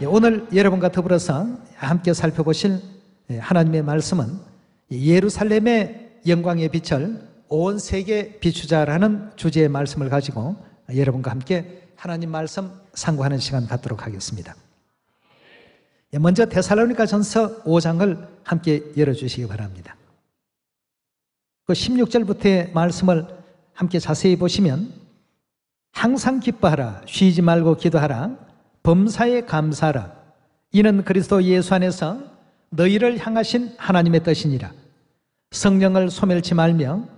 오늘 여러분과 더불어서 함께 살펴보실 하나님의 말씀은 예루살렘의 영광의 빛을 온 세계에 비추자라는 주제의 말씀을 가지고 여러분과 함께 하나님 말씀 상고하는 시간 갖도록 하겠습니다. 먼저 데살로니가전서 5장을 함께 열어주시기 바랍니다. 그 16절부터의 말씀을 함께 자세히 보시면 항상 기뻐하라, 쉬지 말고 기도하라, 범사에 감사하라, 이는 그리스도 예수 안에서 너희를 향하신 하나님의 뜻이니라. 성령을 소멸치 말며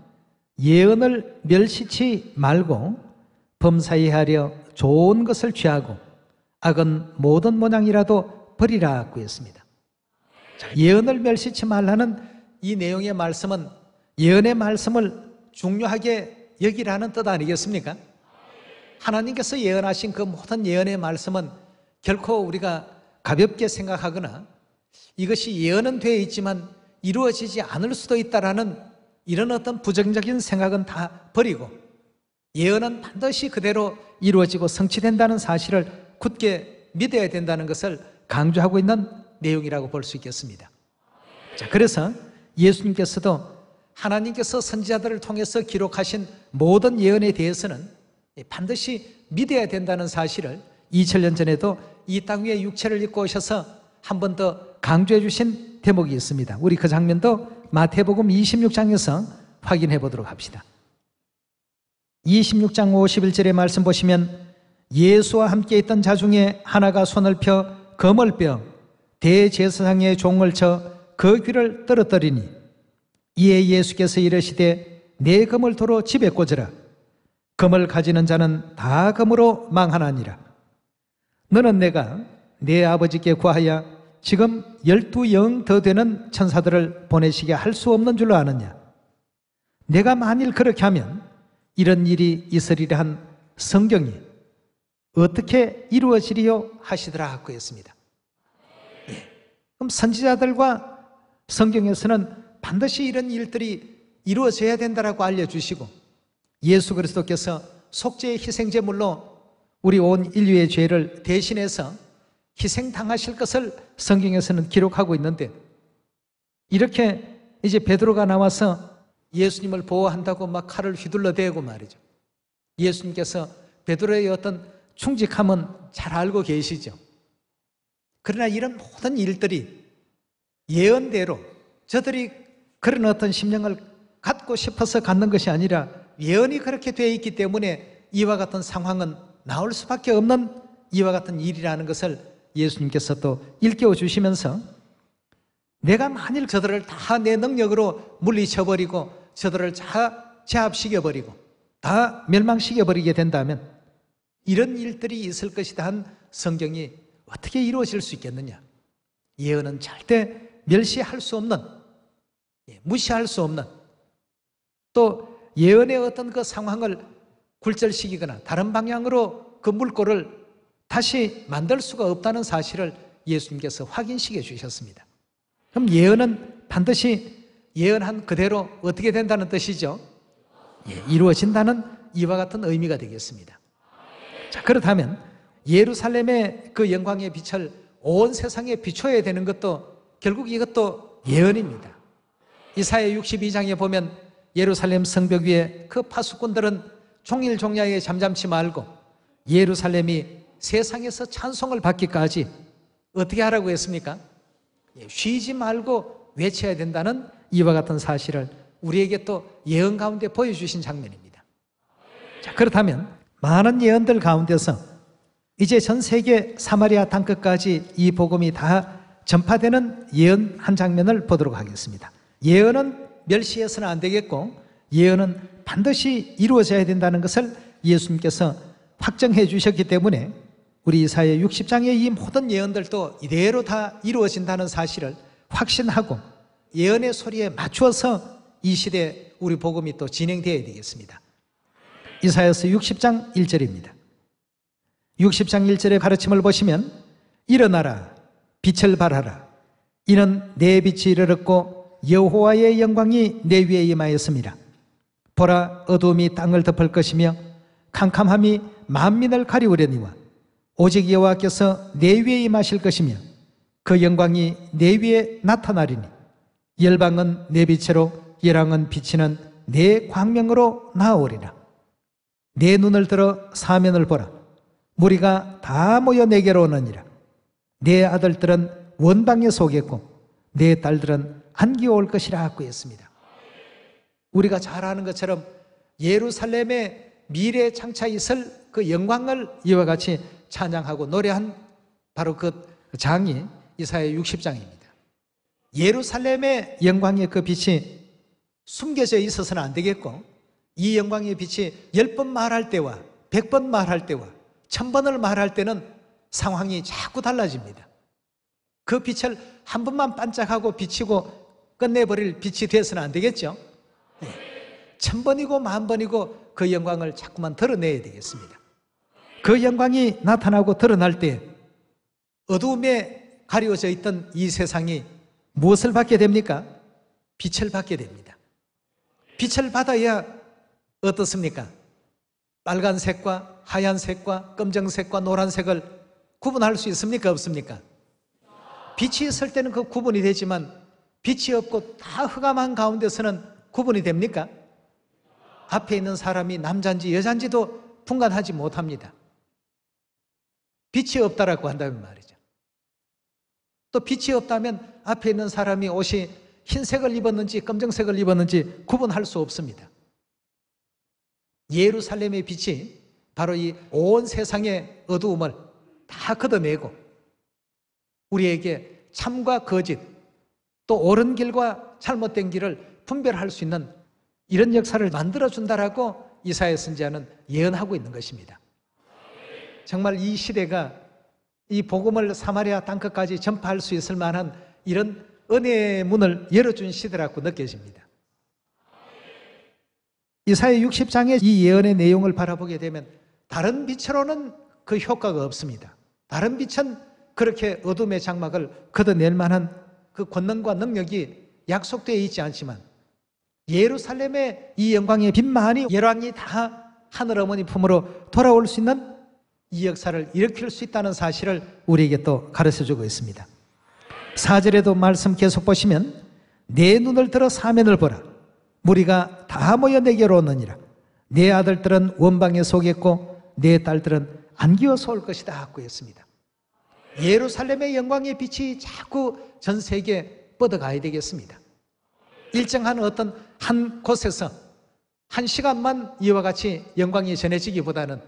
예언을 멸시치 말고 범사에 하려 좋은 것을 취하고 악은 모든 모양이라도 버리라 하고 했습니다. 예언을 멸시치 말라는 이 내용의 말씀은 예언의 말씀을 중요하게 여기라는 뜻 아니겠습니까? 하나님께서 예언하신 그 모든 예언의 말씀은 결코 우리가 가볍게 생각하거나 이것이 예언은 되어 있지만 이루어지지 않을 수도 있다라는 이런 어떤 부정적인 생각은 다 버리고 예언은 반드시 그대로 이루어지고 성취된다는 사실을 굳게 믿어야 된다는 것을 강조하고 있는 내용이라고 볼 수 있겠습니다. 자, 그래서 예수님께서도 하나님께서 선지자들을 통해서 기록하신 모든 예언에 대해서는 반드시 믿어야 된다는 사실을 2000년 전에도 이 땅 위에 육체를 입고 오셔서 한 번 더 강조해 주신 대목이 있습니다. 우리 그 장면도 마태복음 26장에서 확인해 보도록 합시다. 26장 51절의 말씀 보시면 예수와 함께 있던 자 중에 하나가 손을 펴 검을 빼어 대제사장의 종을 쳐 그 귀를 떨어뜨리니 이에 예수께서 이르시되 내 검을 도로 집에 꽂으라. 검을 가지는 자는 다 검으로 망하나니라. 너는 내가 내 아버지께 구하여 지금 12영 더 되는 천사들을 보내시게 할 수 없는 줄로 아느냐? 내가 만일 그렇게 하면 이런 일이 있으리라 한 성경이 어떻게 이루어지리요 하시더라 하고 했습니다. 그럼 선지자들과 성경에서는 반드시 이런 일들이 이루어져야 된다라고 알려주시고 예수 그리스도께서 속죄의 희생제물로 우리 온 인류의 죄를 대신해서 희생당하실 것을 성경에서는 기록하고 있는데 이렇게 이제 베드로가 나와서 예수님을 보호한다고 막 칼을 휘둘러대고 말이죠. 예수님께서 베드로의 어떤 충직함은 잘 알고 계시죠. 그러나 이런 모든 일들이 예언대로 저들이 그런 어떤 심령을 갖고 싶어서 갖는 것이 아니라 예언이 그렇게 되어 있기 때문에 이와 같은 상황은 나올 수밖에 없는 이와 같은 일이라는 것을 예수님께서 또 일깨워 주시면서 내가 만일 저들을 다 내 능력으로 물리쳐버리고 저들을 다 제압시켜버리고 다 멸망시켜버리게 된다면 이런 일들이 있을 것이다 한 성경이 어떻게 이루어질 수 있겠느냐? 예언은 절대 멸시할 수 없는, 무시할 수 없는, 또 예언의 어떤 그 상황을 굴절시키거나 다른 방향으로 그 물꼬를 다시 만들 수가 없다는 사실을 예수님께서 확인시켜 주셨습니다. 그럼 예언은 반드시 예언한 그대로 어떻게 된다는 뜻이죠? 이루어진다는 이와 같은 의미가 되겠습니다. 자, 그렇다면 예루살렘의 그 영광의 빛을 온 세상에 비춰야 되는 것도 결국 이것도 예언입니다. 이사야 62장에 보면 예루살렘 성벽 위에 그 파수꾼들은 종일 종야에 잠잠치 말고 예루살렘이 세상에서 찬송을 받기까지 어떻게 하라고 했습니까? 쉬지 말고 외쳐야 된다는 이와 같은 사실을 우리에게 또 예언 가운데 보여주신 장면입니다. 자, 그렇다면 많은 예언들 가운데서 이제 전 세계 사마리아 땅끝까지 이 복음이 다 전파되는 예언 한 장면을 보도록 하겠습니다. 예언은 멸시해서는 안 되겠고 예언은 반드시 이루어져야 된다는 것을 예수님께서 확정해 주셨기 때문에 우리 이사야 60장의 이 모든 예언들도 이대로 다 이루어진다는 사실을 확신하고 예언의 소리에 맞추어서 이 시대에 우리 복음이 또 진행되어야 되겠습니다. 이사야서 60장 1절입니다. 60장 1절의 가르침을 보시면 일어나라, 빛을 발하라. 이는 내 빛이 이르렀고 여호와의 영광이 내 위에 임하였습니다. 보라, 어두움이 땅을 덮을 것이며 캄캄함이 만민을 가리우려니와 오직 여호와께서 내 위에 임하실 것이며 그 영광이 내 위에 나타나리니 열방은 내 빛으로 열왕은 비치는 내 광명으로 나아오리라. 내 눈을 들어 사면을 보라. 무리가 다 모여 내게로 오느니라. 내 아들들은 원방에 속겠고 내 딸들은 안기어 올 것이라 하고 했습니다. 우리가 잘 아는 것처럼 예루살렘의 미래에 장차 있을 그 영광을 이와 같이 찬양하고 노래한 바로 그 장이 이사야 60장입니다. 예루살렘의 영광의 그 빛이 숨겨져 있어서는 안 되겠고, 이 영광의 빛이 10번 말할 때와 100번 말할 때와 1000번을 말할 때는 상황이 자꾸 달라집니다. 그 빛을 한 번만 반짝하고 비치고 끝내버릴 빛이 되어서는 안 되겠죠. 1000번이고 10,000번이고 그 영광을 자꾸만 드러내야 되겠습니다. 그 영광이 나타나고 드러날 때 어두움에 가려져 있던 이 세상이 무엇을 받게 됩니까? 빛을 받게 됩니다. 빛을 받아야 어떻습니까? 빨간색과 하얀색과 검정색과 노란색을 구분할 수 있습니까? 없습니까? 빛이 있을 때는 그 구분이 되지만 빛이 없고 다 흑암한 가운데서는 구분이 됩니까? 앞에 있는 사람이 남자인지 여자인지도 분간하지 못합니다. 빛이 없다라고 한다면 말이죠. 또 빛이 없다면 앞에 있는 사람이 옷이 흰색을 입었는지 검정색을 입었는지 구분할 수 없습니다. 예루살렘의 빛이 바로 이 온 세상의 어두움을 다 걷어내고 우리에게 참과 거짓, 또 옳은 길과 잘못된 길을 분별할 수 있는 이런 역사를 만들어준다라고 이사야 선지자는 예언하고 있는 것입니다. 정말 이 시대가 이 복음을 사마리아 땅끝까지 전파할 수 있을 만한 이런 은혜의 문을 열어준 시대라고 느껴집니다. 이사야 60장의 이 예언의 내용을 바라보게 되면 다른 빛으로는 그 효과가 없습니다. 다른 빛은 그렇게 어둠의 장막을 걷어낼 만한 그 권능과 능력이 약속되어 있지 않지만 예루살렘의 이 영광의 빛만이 열왕이 다 하늘 어머니 품으로 돌아올 수 있는 이 역사를 일으킬 수 있다는 사실을 우리에게 또 가르쳐주고 있습니다. 4절에도 말씀 계속 보시면 내 눈을 들어 사면을 보라. 무리가 다 모여 내게로 오느니라. 내 아들들은 원방에 속겠고 내 딸들은 안기어서 올 것이다 하고 했습니다. 예루살렘의 영광의 빛이 자꾸 전 세계에 뻗어가야 되겠습니다. 일정한 어떤 한 곳에서 한 시간만 이와 같이 영광이 전해지기보다는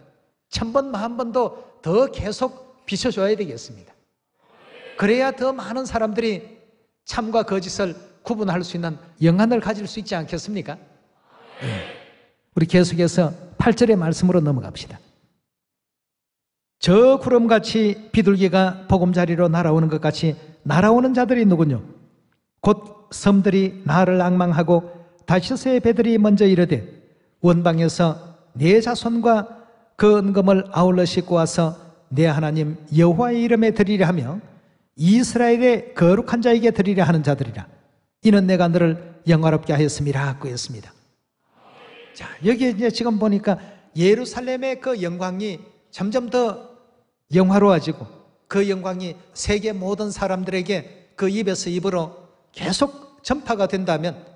1000번, 10,000번도 더 계속 비춰줘야 되겠습니다. 그래야 더 많은 사람들이 참과 거짓을 구분할 수 있는 영안을 가질 수 있지 않겠습니까? 우리 계속해서 8절의 말씀으로 넘어갑시다. 저 구름같이 비둘기가 보금자리로 날아오는 것 같이 날아오는 자들이 누구뇨? 곧 섬들이 나를 앙망하고 다시스의 배들이 먼저 이르되 원방에서 내 자손과 그 은금을 아울러 싣고 와서 내 하나님 여호와의 이름에 드리려 하며 이스라엘의 거룩한 자에게 드리려 하는 자들이라. 이는 내가 너를 영화롭게 하였음이라 하고 했습니다. 자, 여기 이제 지금 보니까 예루살렘의 그 영광이 점점 더 영화로워지고 그 영광이 세계 모든 사람들에게 그 입에서 입으로 계속 전파가 된다면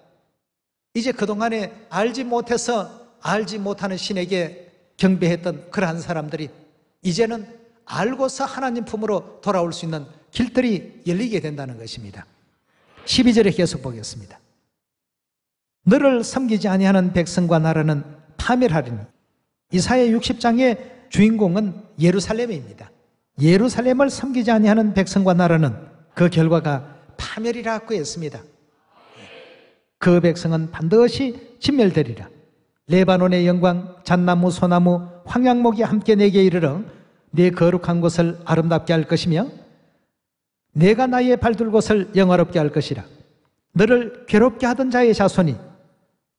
이제 그동안에 알지 못해서 알지 못하는 신에게 경배했던 그러한 사람들이 이제는 알고서 하나님 품으로 돌아올 수 있는 길들이 열리게 된다는 것입니다. 12절에 계속 보겠습니다. 너를 섬기지 아니하는 백성과 나라는 파멸하리니. 이사야 60장의 주인공은 예루살렘입니다. 예루살렘을 섬기지 아니하는 백성과 나라는 그 결과가 파멸이라고 했습니다. 그 백성은 반드시 진멸되리라. 레바논의 영광, 잣나무, 소나무, 황양목이 함께 내게 이르러 내 거룩한 곳을 아름답게 할 것이며 내가 나의 발둘 곳을 영화롭게 할 것이라. 너를 괴롭게 하던 자의 자손이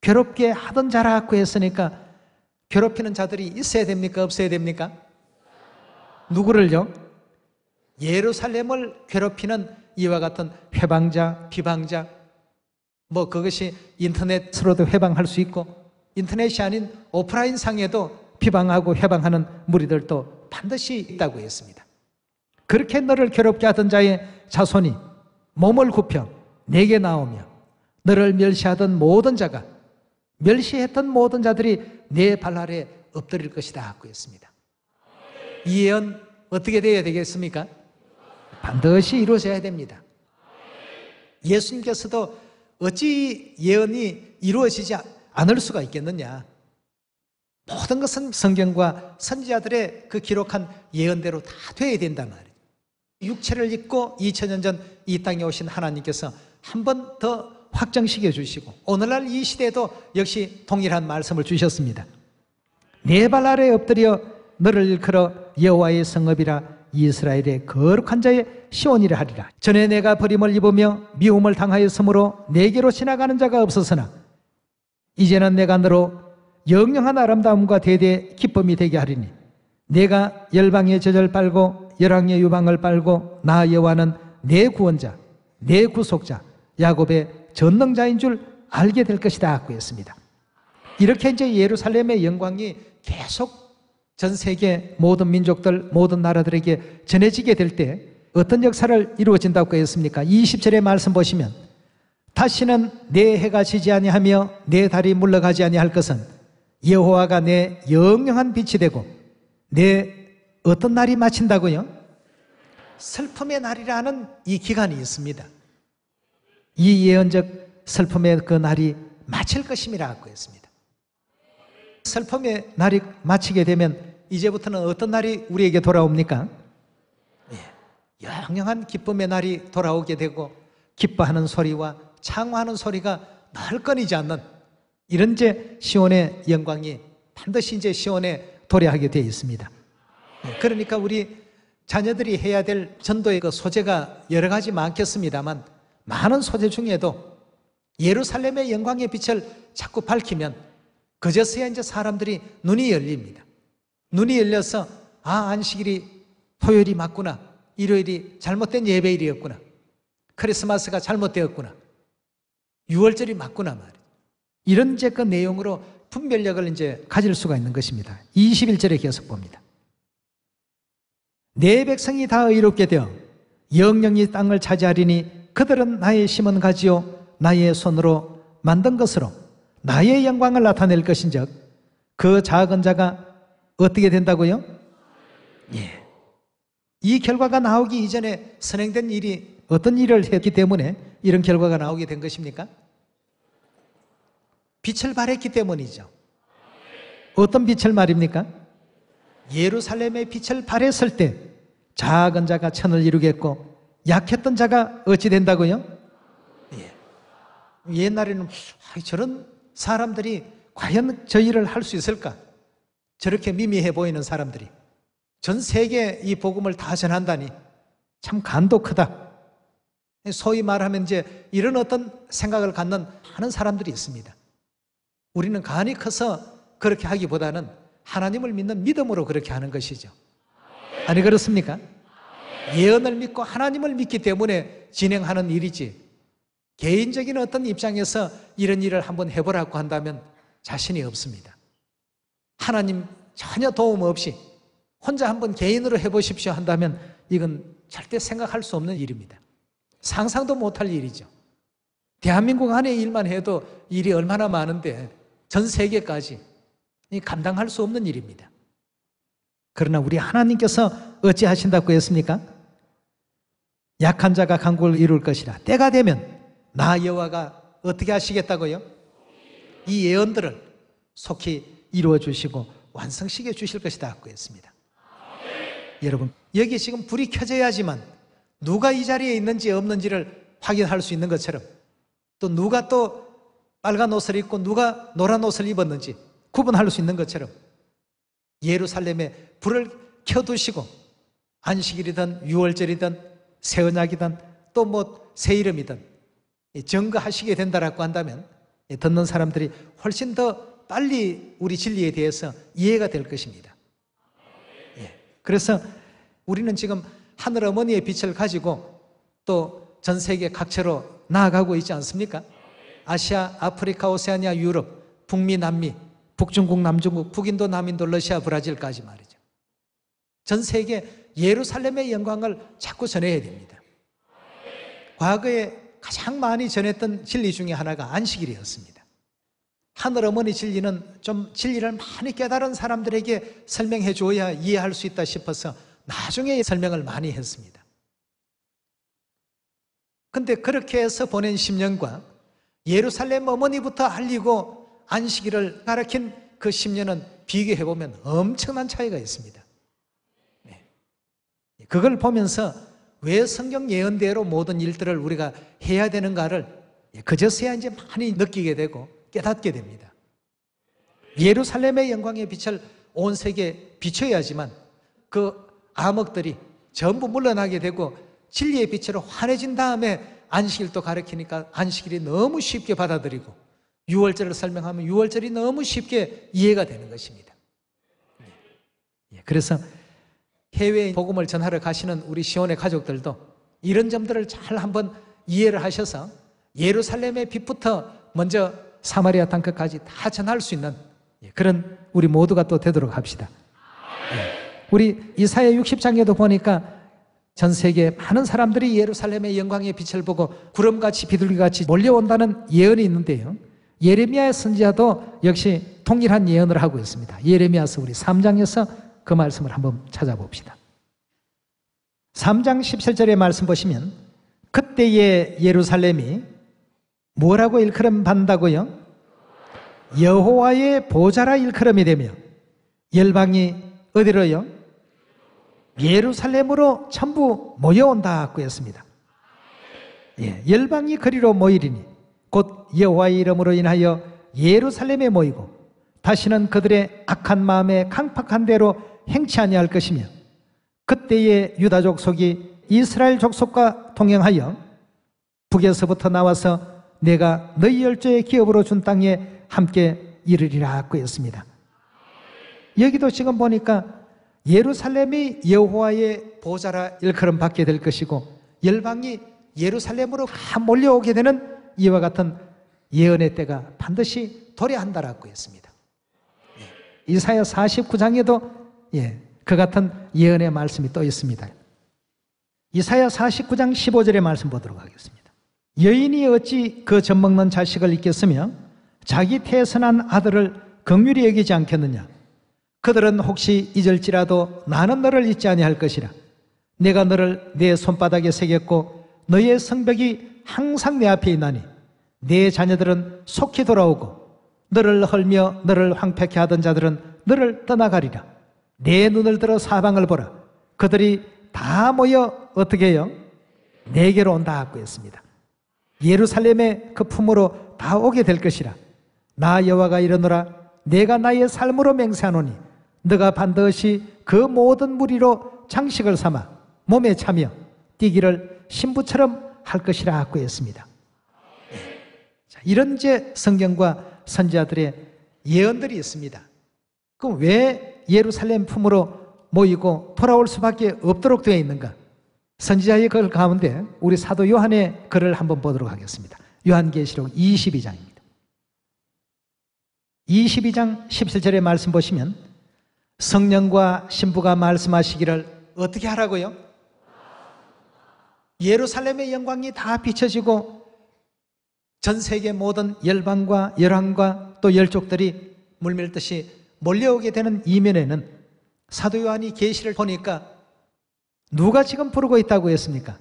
괴롭게 하던 자라고 했으니까 괴롭히는 자들이 있어야 됩니까? 없어야 됩니까? 누구를요? 예루살렘을 괴롭히는 이와 같은 회방자, 비방자, 뭐 그것이 인터넷으로도 회방할 수 있고 인터넷이 아닌 오프라인 상에도 비방하고 회방하는 무리들도 반드시 있다고 했습니다. 그렇게 너를 괴롭게 하던 자의 자손이 몸을 굽혀 내게 나오며 너를 멸시하던 모든 자가, 멸시했던 모든 자들이 내 발 아래 엎드릴 것이다 하고 했습니다. 이 예언 어떻게 되어야 되겠습니까? 반드시 이루어져야 됩니다. 예수님께서도 어찌 예언이 이루어지지 않을 수가 있겠느냐. 모든 것은 성경과 선지자들의 그 기록한 예언대로 다 되어야 된단 말이에요. 육체를 입고 2000년 전 이 땅에 오신 하나님께서 한 번 더 확정시켜 주시고 오늘날 이 시대에도 역시 동일한 말씀을 주셨습니다. 내 발 아래 엎드려 너를 일컬어 여호와의 성읍이라 이스라엘의 거룩한 자의 시온이라 하리라. 전에 내가 버림을 입으며 미움을 당하였으므로 내게로 지나가는 자가 없었으나 이제는 내가 너로 영영한 아름다움과 대대 기쁨이 되게 하리니 내가 열방의 젖을 빨고 열왕의 유방을 빨고 나 여호와는 내 구원자, 내 구속자, 야곱의 전능자인 줄 알게 될 것이다 하고 했습니다. 이렇게 이제 예루살렘의 영광이 계속 전 세계 모든 민족들, 모든 나라들에게 전해지게 될 때 어떤 역사를 이루어진다고 했습니까? 20절의 말씀 보시면 다시는 내 해가 지지 아니하며 내 달이 물러가지 아니할 것은 여호와가 내 영영한 빛이 되고 내 어떤 날이 마친다고요? 슬픔의 날이라는 이 기간이 있습니다. 이 예언적 슬픔의 그 날이 마칠 것임이라고 했습니다. 슬픔의 날이 마치게 되면 이제부터는 어떤 날이 우리에게 돌아옵니까? 영영한 기쁨의 날이 돌아오게 되고 기뻐하는 소리와 창화하는 소리가 늘 끊이지 않는 이런 이제 시온의 영광이 반드시 이제 시온에 도래하게 되어 있습니다. 그러니까 우리 자녀들이 해야 될 전도의 그 소재가 여러 가지 많겠습니다만 많은 소재 중에도 예루살렘의 영광의 빛을 자꾸 밝히면 그제서야 이제 사람들이 눈이 열립니다. 눈이 열려서 안식일이 토요일이 맞구나, 일요일이 잘못된 예배일이었구나, 크리스마스가 잘못되었구나, 6월절이 맞구나 말이에요. 이런 이제 그 내용으로 분별력을 이제 가질 수가 있는 것입니다. 21절에 계속 봅니다. 내 백성이 다 의롭게 되어 영영이 땅을 차지하리니 그들은 나의 심은 가지요 나의 손으로 만든 것으로 나의 영광을 나타낼 것인즉 그 작은 자가 어떻게 된다고요? 이 결과가 나오기 이전에 선행된 일이 어떤 일을 했기 때문에 이런 결과가 나오게 된 것입니까? 빛을 발했기 때문이죠. 어떤 빛을 말입니까? 예루살렘의 빛을 발했을 때 작은 자가 천을 이루겠고 약했던 자가 어찌 된다고요? 옛날에는 저런 사람들이 과연 저 일을 할 수 있을까? 저렇게 미미해 보이는 사람들이 전 세계에 이 복음을 다 전한다니 참 간도 크다. 소위 말하면 이제 이런 어떤 생각을 갖는 하는 사람들이 있습니다. 우리는 간이 커서 그렇게 하기보다는 하나님을 믿는 믿음으로 그렇게 하는 것이죠. 아니 그렇습니까? 예언을 믿고 하나님을 믿기 때문에 진행하는 일이지 개인적인 어떤 입장에서 이런 일을 한번 해보라고 한다면 자신이 없습니다. 하나님 전혀 도움 없이 혼자 한번 개인으로 해보십시오 한다면 이건 절대 생각할 수 없는 일입니다. 상상도 못할 일이죠. 대한민국 안의 일만 해도 일이 얼마나 많은데 전 세계까지 감당할 수 없는 일입니다. 그러나 우리 하나님께서 어찌 하신다고 했습니까? 약한 자가 강국을 이룰 것이라. 때가 되면 나 여호와가 어떻게 하시겠다고요? 이 예언들을 속히 이루어 주시고 완성시켜 주실 것이다 하고 했습니다. 여러분, 여기 지금 불이 켜져야지만 누가 이 자리에 있는지 없는지를 확인할 수 있는 것처럼 또 누가 또 빨간 옷을 입고 누가 노란 옷을 입었는지 구분할 수 있는 것처럼 예루살렘에 불을 켜두시고 안식일이든 6월절이든 새 언약이든 또 뭐 새 이름이든 증거하시게 된다라고 한다면 듣는 사람들이 훨씬 더 빨리 우리 진리에 대해서 이해가 될 것입니다. 그래서 우리는 지금 하늘 어머니의 빛을 가지고 또 전 세계 각처로 나아가고 있지 않습니까? 아시아, 아프리카, 오세아니아, 유럽, 북미, 남미, 북중국, 남중국, 북인도, 남인도, 러시아, 브라질까지 말이죠. 전 세계 예루살렘의 영광을 자꾸 전해야 됩니다. 과거에 가장 많이 전했던 진리 중에 하나가 안식일이었습니다. 하늘 어머니 진리는 좀 진리를 많이 깨달은 사람들에게 설명해 줘야 이해할 수 있다 싶어서 나중에 설명을 많이 했습니다. 근데 그렇게 해서 보낸 10년과 예루살렘 어머니부터 알리고 안식일을 가르친 그 10년은 비교해보면 엄청난 차이가 있습니다. 그걸 보면서 왜 성경 예언대로 모든 일들을 우리가 해야 되는가를 그제서야 이제 많이 느끼게 되고 깨닫게 됩니다. 예루살렘의 영광의 빛을 온 세계에 비춰야지만 그 암흑들이 전부 물러나게 되고 진리의 빛으로 환해진 다음에 안식일도 가르치니까 안식일이 너무 쉽게 받아들이고 유월절을 설명하면 유월절이 너무 쉽게 이해가 되는 것입니다. 그래서 해외에 복음을 전하러 가시는 우리 시온의 가족들도 이런 점들을 잘 한번 이해를 하셔서 예루살렘의 빛부터 먼저 사마리아 땅끝까지 다 전할 수 있는 그런 우리 모두가 또 되도록 합시다. 우리 이사야 60장에도 보니까 전 세계 많은 사람들이 예루살렘의 영광의 빛을 보고 구름같이 비둘기같이 몰려온다는 예언이 있는데요, 예레미야 선지자도 역시 동일한 예언을 하고 있습니다. 예레미야서 우리 3장에서 그 말씀을 한번 찾아봅시다. 3장 17절의 말씀 보시면 그때의 예루살렘이 뭐라고 일컬음 받는다고요? 여호와의 보좌라 일컬음이 되며 열방이 어디로요? 예루살렘으로 전부 모여온다고 했습니다. 열방이 그리로 모이리니 곧 여호와의 이름으로 인하여 예루살렘에 모이고 다시는 그들의 악한 마음에 강팍한 대로 행치 아니할 것이며 그때의 유다 족속이 이스라엘 족속과 동행하여 북에서부터 나와서 내가 너희 열조의 기업으로 준 땅에 함께 이르리라고 했습니다. 여기도 지금 보니까 예루살렘이 여호와의 보좌라 일컬음 받게 될 것이고 열방이 예루살렘으로 다 몰려오게 되는 이와 같은 예언의 때가 반드시 도래한다라고 했습니다. 이사야 49장에도 그 같은 예언의 말씀이 또 있습니다. 이사야 49장 15절의 말씀 보도록 하겠습니다. 여인이 어찌 그 젖먹는 자식을 잊겠으며 자기 태선한 아들을 긍휼히 여기지 않겠느냐. 그들은 혹시 잊을지라도 나는 너를 잊지 아니할 것이라. 내가 너를 내 손바닥에 새겼고 너의 성벽이 항상 내 앞에 있나니 내 자녀들은 속히 돌아오고 너를 헐며 너를 황폐케 하던 자들은 너를 떠나가리라. 내 눈을 들어 사방을 보라. 그들이 다 모여 어떻게 해요? 내게로 온다고 했습니다. 예루살렘의 그 품으로 다 오게 될 것이라. 나 여호와가 이르노라. 내가 나의 삶으로 맹세하노니 너가 반드시 그 모든 무리로 장식을 삼아 몸에 차며 뛰기를 신부처럼 할 것이라 하고 했습니다. 자, 이런 이제 성경과 선지자들의 예언들이 있습니다. 그럼 왜 예루살렘 품으로 모이고 돌아올 수밖에 없도록 되어 있는가? 선지자의 글 가운데 우리 사도 요한의 글을 한번 보도록 하겠습니다. 요한계시록 22장입니다. 22장 17절의 말씀 보시면 성령과 신부가 말씀하시기를 어떻게 하라고요? 예루살렘의 영광이 다 비춰지고 전 세계 모든 열방과 열왕과 또 열족들이 물밀듯이 몰려오게 되는 이면에는 사도 요한이 계시를 보니까 누가 지금 부르고 있다고 했습니까?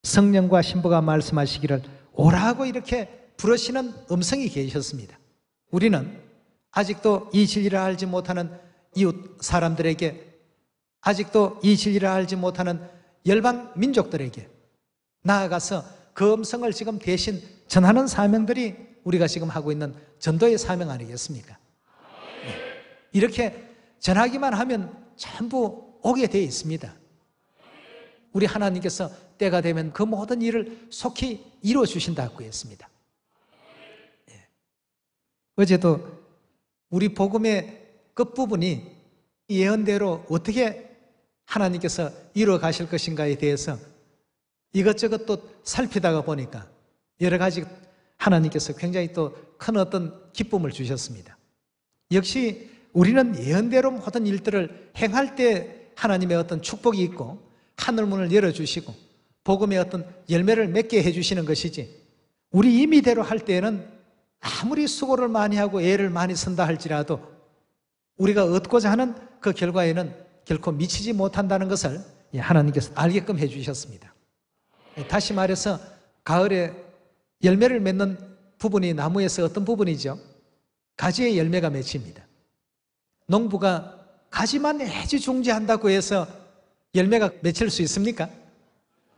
성령과 신부가 말씀하시기를 오라고 이렇게 부르시는 음성이 계셨습니다. 우리는 아직도 이 진리를 알지 못하는 이웃 사람들에게, 아직도 이 진리를 알지 못하는 열방 민족들에게 나아가서 그 음성을 지금 대신 전하는 사명들이 우리가 지금 하고 있는 전도의 사명 아니겠습니까? 이렇게 전하기만 하면 전부 오게 되어 있습니다. 우리 하나님께서 때가 되면 그 모든 일을 속히 이루어 주신다고 했습니다. 어제도 우리 복음의 끝부분이 예언대로 어떻게 하나님께서 이루어 가실 것인가에 대해서 이것저것 또 살피다가 보니까 여러 가지 하나님께서 굉장히 또 큰 어떤 기쁨을 주셨습니다. 역시 우리는 예언대로 모든 일들을 행할 때 하나님의 어떤 축복이 있고 하늘문을 열어주시고 복음의 어떤 열매를 맺게 해주시는 것이지, 우리 임의대로 할 때에는 아무리 수고를 많이 하고 애를 많이 쓴다 할지라도 우리가 얻고자 하는 그 결과에는 결코 미치지 못한다는 것을 하나님께서 알게끔 해주셨습니다. 다시 말해서 가을에 열매를 맺는 부분이 나무에서 어떤 부분이죠? 가지의 열매가 맺힙니다. 농부가 가지만 애지중지한다고 해서 열매가 맺힐 수 있습니까?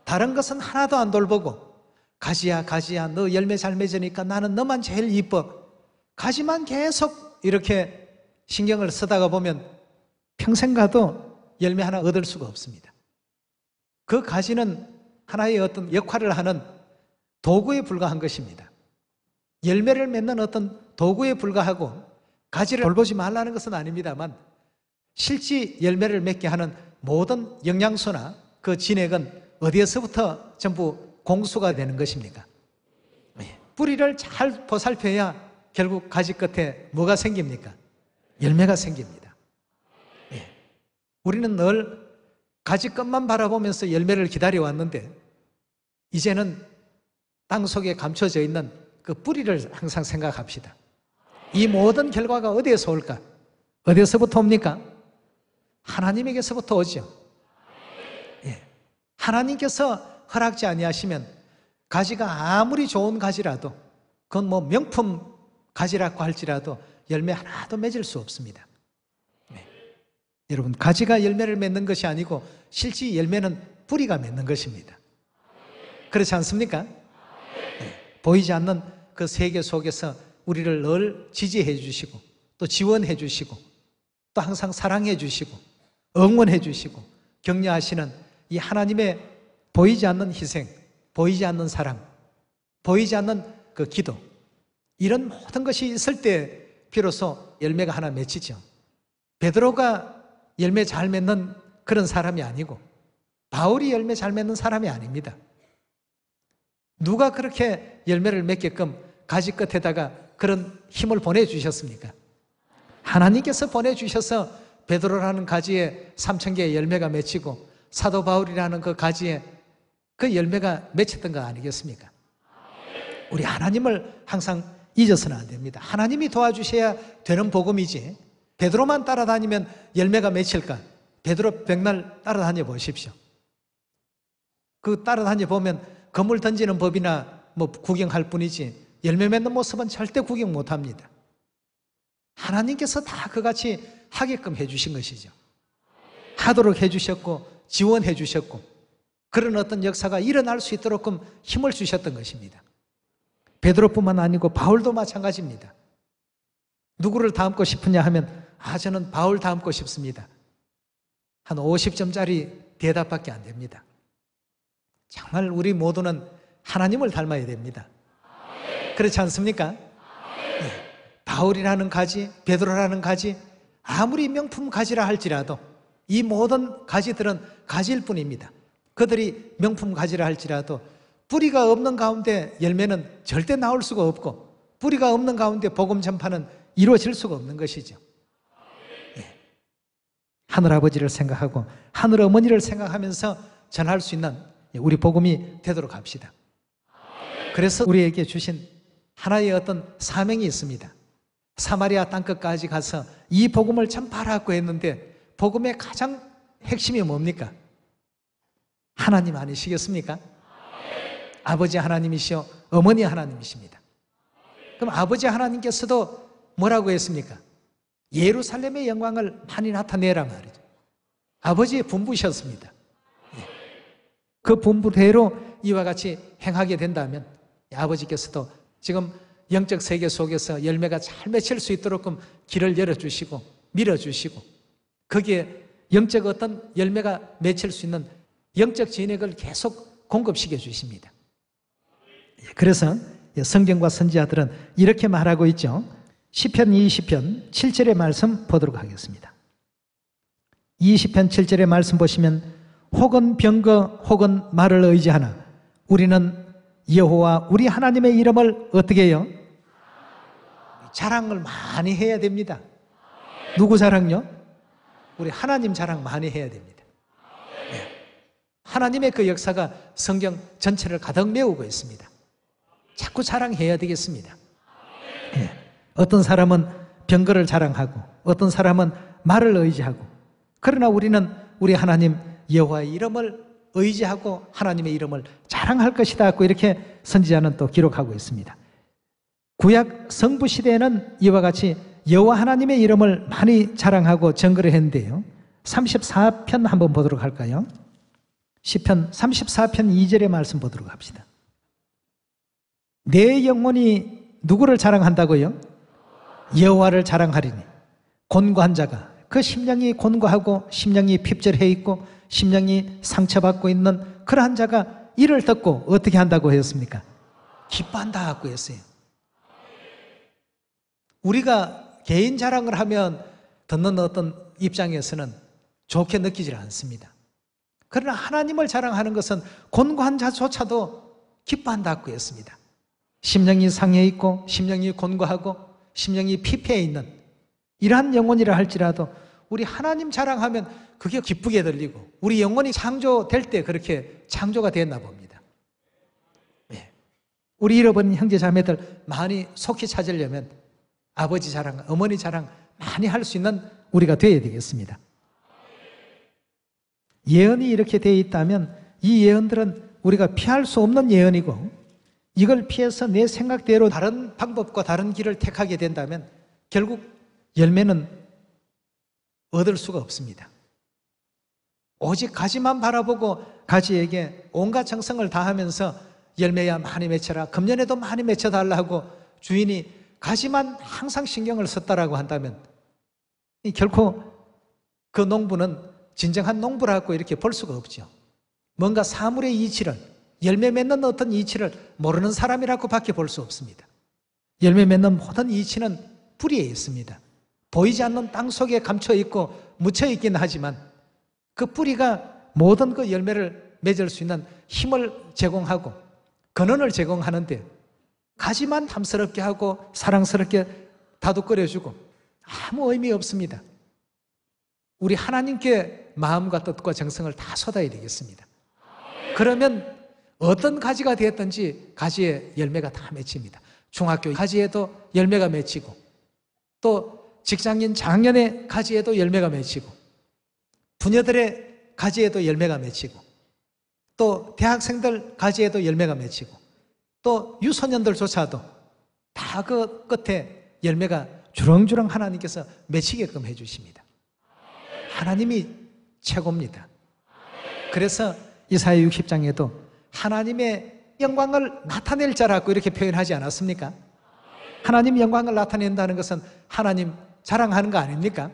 다른 것은 하나도 안 돌보고 가지야 가지야 너 열매 잘 맺으니까 나는 너만 제일 이뻐, 가지만 계속 이렇게 신경을 쓰다가 보면 평생 가도 열매 하나 얻을 수가 없습니다. 그 가지는 하나의 어떤 역할을 하는 도구에 불과한 것입니다. 열매를 맺는 어떤 도구에 불과하고 가지를 돌보지 말라는 것은 아닙니다만 실제 열매를 맺게 하는 모든 영양소나 그 진액은 어디에서부터 전부 공수가 되는 것입니까? 뿌리를 잘 보살펴야 결국 가지 끝에 뭐가 생깁니까? 열매가 생깁니다. 우리는 늘 가지 끝만 바라보면서 열매를 기다려왔는데 이제는 땅 속에 감춰져 있는 그 뿌리를 항상 생각합시다. 이 모든 결과가 어디에서 올까? 어디에서부터 옵니까? 하나님에게서부터 오죠. 하나님께서 허락지 아니하시면 가지가 아무리 좋은 가지라도, 그건 뭐 명품 가지라고 할지라도 열매 하나도 맺을 수 없습니다. 여러분, 가지가 열매를 맺는 것이 아니고 실제 열매는 뿌리가 맺는 것입니다. 그렇지 않습니까? 보이지 않는 그 세계 속에서 우리를 늘 지지해 주시고 또 지원해 주시고 또 항상 사랑해 주시고 응원해 주시고 격려하시는 이 하나님의 보이지 않는 희생, 보이지 않는 사랑, 보이지 않는 그 기도, 이런 모든 것이 있을 때 비로소 열매가 하나 맺히죠. 베드로가 열매 잘 맺는 그런 사람이 아니고 바울이 열매 잘 맺는 사람이 아닙니다. 누가 그렇게 열매를 맺게끔 가지 끝에다가 그런 힘을 보내주셨습니까? 하나님께서 보내주셔서 베드로라는 가지에 3,000개의 열매가 맺히고 사도 바울이라는 그 가지에 그 열매가 맺혔던 거 아니겠습니까? 우리 하나님을 항상 잊어서는 안 됩니다. 하나님이 도와주셔야 되는 복음이지 베드로만 따라다니면 열매가 맺힐까? 베드로 백날 따라다녀 보십시오. 그 따라다녀 보면 그물 던지는 법이나 뭐 구경할 뿐이지 열매 맺는 모습은 절대 구경 못합니다. 하나님께서 다 그같이 하게끔 해주신 것이죠. 하도록 해주셨고 지원해 주셨고 그런 어떤 역사가 일어날 수 있도록 힘을 주셨던 것입니다. 베드로뿐만 아니고 바울도 마찬가지입니다. 누구를 닮고 싶으냐 하면 저는 바울 닮고 싶습니다. 한 50점짜리 대답밖에 안 됩니다. 정말 우리 모두는 하나님을 닮아야 됩니다. 그렇지 않습니까? 바울이라는 가지, 베드로라는 가지, 아무리 명품 가지라 할지라도 이 모든 가지들은 가지일 뿐입니다. 그들이 명품 가지라 할지라도 뿌리가 없는 가운데 열매는 절대 나올 수가 없고 뿌리가 없는 가운데 복음 전파는 이루어질 수가 없는 것이죠. 하늘아버지를 생각하고 하늘어머니를 생각하면서 전할 수 있는 우리 복음이 되도록 합시다. 그래서 우리에게 주신 하나의 어떤 사명이 있습니다. 사마리아 땅끝까지 가서 이 복음을 전파하라고 했는데 복음의 가장 핵심이 뭡니까? 하나님 아니시겠습니까? 아버지 하나님이시요 어머니 하나님이십니다. 그럼 아버지 하나님께서도 뭐라고 했습니까? 예루살렘의 영광을 많이 나타내라 말이죠. 아버지의 분부셨습니다. 그 분부대로 이와 같이 행하게 된다면 아버지께서도 지금 영적 세계 속에서 열매가 잘 맺힐 수 있도록 길을 열어주시고 밀어주시고 거기에 영적 어떤 열매가 맺힐 수 있는 영적 진액을 계속 공급시켜 주십니다. 그래서 성경과 선지자들은 이렇게 말하고 있죠. 시편 20편 7절의 말씀 보도록 하겠습니다. 20편 7절의 말씀 보시면 혹은 병거 혹은 말을 의지하나 우리는 여호와 우리 하나님의 이름을 어떻게 해요? 자랑을 많이 해야 됩니다. 누구 자랑요? 우리 하나님 자랑 많이 해야 됩니다. 네. 하나님의 그 역사가 성경 전체를 가득 메우고 있습니다. 자꾸 자랑해야 되겠습니다. 네. 어떤 사람은 병거를 자랑하고 어떤 사람은 말을 의지하고, 그러나 우리는 우리 하나님 여호와의 이름을 의지하고 하나님의 이름을 자랑할 것이다, 이렇게 선지자는 또 기록하고 있습니다. 구약 성부 시대에는 이와 같이 여호와 하나님의 이름을 많이 자랑하고 증거를 했는데요, 34편 한번 보도록 할까요? 시편 34편 2절의 말씀 보도록 합시다. 내 영혼이 누구를 자랑한다고요? 여호와를 자랑하리니 곤고한 자가, 그 심령이 곤고하고 심령이 핍절해 있고 심령이 상처받고 있는 그러한 자가 이를 듣고 어떻게 한다고 했습니까? 기뻐한다고 했어요. 우리가 개인 자랑을 하면 듣는 어떤 입장에서는 좋게 느끼질 않습니다. 그러나 하나님을 자랑하는 것은 곤고한 자조차도 기뻐한다고 했습니다. 심령이 상해 있고 심령이 곤고하고 심령이 피폐해 있는 이러한 영혼이라 할지라도 우리 하나님 자랑하면 그게 기쁘게 들리고, 우리 영혼이 창조될 때 그렇게 창조가 됐나 봅니다. 네. 우리 잃어버린 형제 자매들 많이 속히 찾으려면 아버지 자랑, 어머니 자랑 많이 할 수 있는 우리가 되어야 되겠습니다. 예언이 이렇게 되어 있다면 이 예언들은 우리가 피할 수 없는 예언이고, 이걸 피해서 내 생각대로 다른 방법과 다른 길을 택하게 된다면 결국 열매는 얻을 수가 없습니다. 오직 가지만 바라보고 가지에게 온갖 정성을 다하면서 열매야 많이 맺혀라, 금년에도 많이 맺혀달라고 주인이 가지만 항상 신경을 썼다라고 한다면 결코 그 농부는 진정한 농부라고 이렇게 볼 수가 없죠. 뭔가 사물의 이치를, 열매 맺는 어떤 이치를 모르는 사람이라고 밖에 볼 수 없습니다. 열매 맺는 모든 이치는 뿌리에 있습니다. 보이지 않는 땅 속에 감춰 있고 묻혀 있긴 하지만 그 뿌리가 모든 그 열매를 맺을 수 있는 힘을 제공하고 근원을 제공하는데, 가지만 탐스럽게 하고 사랑스럽게 다독거려주고 아무 의미 없습니다. 우리 하나님께 마음과 뜻과 정성을 다 쏟아야 되겠습니다. 그러면 어떤 가지가 되었든지 가지에 열매가 다 맺힙니다. 중학교 가지에도 열매가 맺히고, 또 직장인 장년의 가지에도 열매가 맺히고, 부녀들의 가지에도 열매가 맺히고, 또 대학생들 가지에도 열매가 맺히고, 또 유소년들조차도 다 그 끝에 열매가 주렁주렁 하나님께서 맺히게끔 해주십니다. 하나님이 최고입니다. 그래서 이사야 60장에도 하나님의 영광을 나타낼 자라고 이렇게 표현하지 않았습니까? 하나님 영광을 나타낸다는 것은 하나님 자랑하는 거 아닙니까?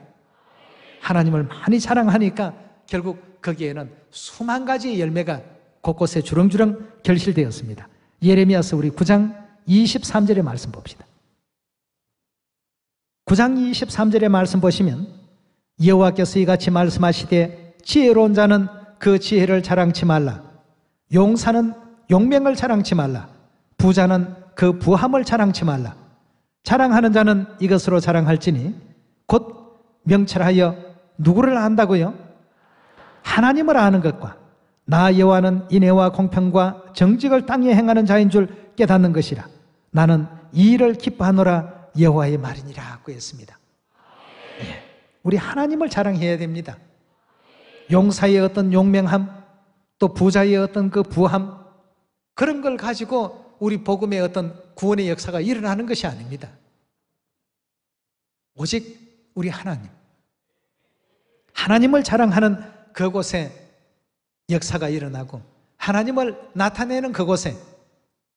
하나님을 많이 자랑하니까 결국 거기에는 수만 가지의 열매가 곳곳에 주렁주렁 결실되었습니다. 예레미야서 우리 9장 23절의 말씀 봅시다. 9장 23절의 말씀 보시면 여호와께서 이같이 말씀하시되 지혜로운 자는 그 지혜를 자랑치 말라. 용사는 용맹을 자랑치 말라. 부자는 그 부함을 자랑치 말라. 자랑하는 자는 이것으로 자랑할지니 곧 명철하여 누구를 안다고요? 하나님을 아는 것과 나 여호와는 인애와 공평과 정직을 땅에 행하는 자인 줄 깨닫는 것이라. 나는 이 일을 기뻐하노라 여호와의 말이니라고 했습니다. 우리 하나님을 자랑해야 됩니다. 용사의 어떤 용맹함, 또 부자의 어떤 그 부함, 그런 걸 가지고 우리 복음의 어떤 구원의 역사가 일어나는 것이 아닙니다. 오직 우리 하나님을 자랑하는 그곳에 역사가 일어나고, 하나님을 나타내는 그곳에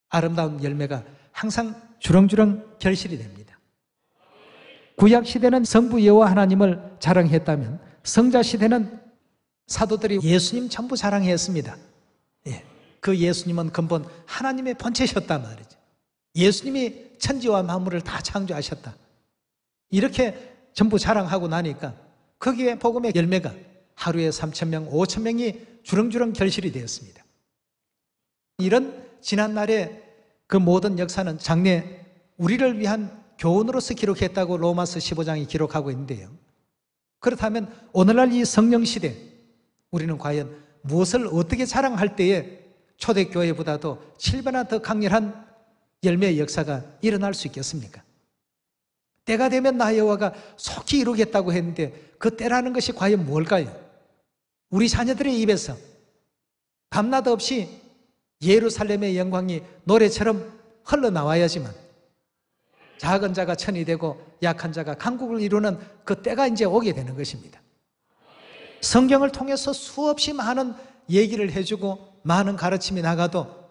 아름다운 열매가 항상 주렁주렁 결실이 됩니다. 구약 시대는 성부 여호와 하나님을 자랑했다면 성자 시대는 사도들이 예수님 전부 자랑했습니다. 예, 그 예수님은 근본 하나님의 본체셨단 말이죠. 예수님이 천지와 만물을 다 창조하셨다. 이렇게 전부 자랑하고 나니까 거기에 복음의 열매가 하루에 3,000명, 5,000명이 주렁주렁 결실이 되었습니다. 이런 지난날의 그 모든 역사는 장래 우리를 위한 교훈으로서 기록했다고 로마서 15장이 기록하고 있는데요, 그렇다면 오늘날 이 성령 시대, 우리는 과연 무엇을 어떻게 자랑할 때에 초대교회보다도 7배나 더 강렬한 열매의 역사가 일어날 수 있겠습니까? 때가 되면 나 여호와가 속히 이루겠다고 했는데 그 때라는 것이 과연 뭘까요? 우리 자녀들의 입에서 밤낮 없이 예루살렘의 영광이 노래처럼 흘러나와야지만 작은 자가 천이 되고 약한 자가 강국을 이루는 그 때가 이제 오게 되는 것입니다. 성경을 통해서 수없이 많은 얘기를 해주고 많은 가르침이 나가도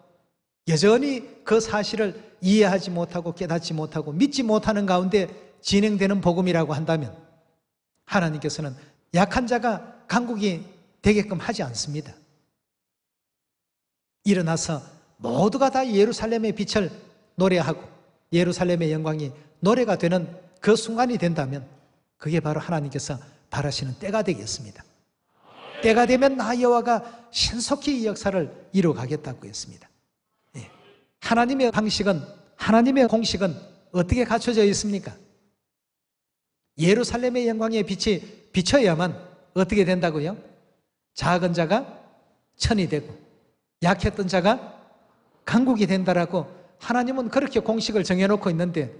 여전히 그 사실을 이해하지 못하고 깨닫지 못하고 믿지 못하는 가운데 진행되는 복음이라고 한다면 하나님께서는 약한 자가 강국이 되게끔 하지 않습니다. 일어나서 모두가 다 예루살렘의 빛을 노래하고 예루살렘의 영광이 노래가 되는 그 순간이 된다면 그게 바로 하나님께서 바라시는 때가 되겠습니다. 때가 되면 나 여호와가 신속히 이 역사를 이루어가겠다고 했습니다. 하나님의 방식은, 하나님의 공식은 어떻게 갖춰져 있습니까? 예루살렘의 영광의 빛이 비춰야만 어떻게 된다고요? 작은 자가 천이 되고 약했던 자가 강국이 된다라고 하나님은 그렇게 공식을 정해놓고 있는데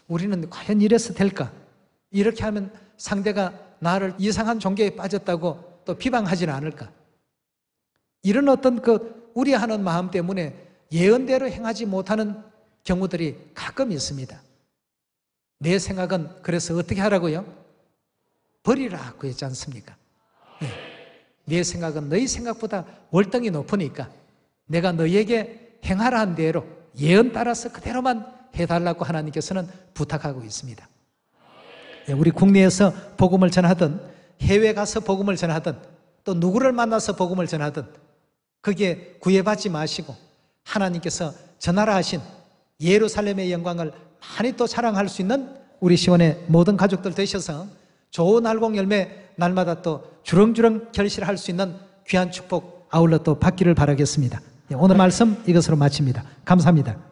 우리는 과연 이래서 될까? 이렇게 하면 상대가 나를 이상한 종교에 빠졌다고 또 비방하지는 않을까? 이런 어떤 그 우려하는 마음 때문에 예언대로 행하지 못하는 경우들이 가끔 있습니다. 내 생각은 그래서 어떻게 하라고요? 버리라고 했지 않습니까? 내 생각은 너희 생각보다 월등히 높으니까 내가 너희에게 행하라 한 대로 예언 따라서 그대로만 해달라고 하나님께서는 부탁하고 있습니다. 우리 국내에서 복음을 전하든 해외 가서 복음을 전하든 또 누구를 만나서 복음을 전하든 그게 구애받지 마시고 하나님께서 전하라 하신 예루살렘의 영광을 많이 또 자랑할 수 있는 우리 시원의 모든 가족들 되셔서 좋은 알곡 열매 날마다 또 주렁주렁 결실할 수 있는 귀한 축복 아울러 또 받기를 바라겠습니다. 오늘 말씀 이것으로 마칩니다. 감사합니다.